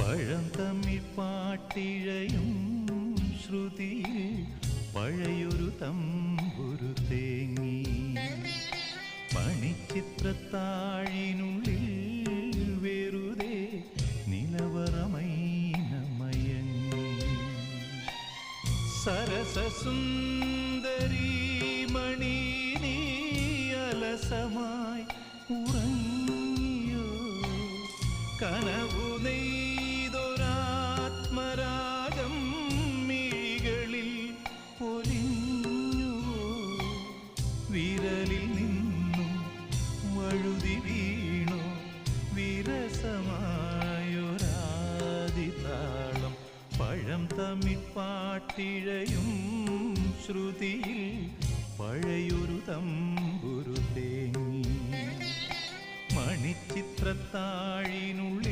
പഴം തമ്മിൽ പാട്ടിഴയും ശ്രുതിയിൽ പഴയൊരു തമ്പുരു തേങ്ങി മണിച്ചിത്രത്താഴിനുള്ളിൽ വെറുതെ നിലവറമൈനമയങ്ങി സരസസുന്ദരീ മണി നീ അലസമായി ഉറങ്ങിയോ കനവു നെയ്തൊരാത്മരാഗം മിഴികളിൽ പൊലിഞ്ഞുവോ വിരലിൽ നിന്നും വഴുതി വീണോ വിരസമായൊരാദിതാളം പഴം തമ്മിൽ പാട്ടിഴയും ശ്രുതിയിൽ പഴയൊരു തമ്പുരു തേങ്ങി മണിച്ചിത്രത്താഴിനുള്ളിൽ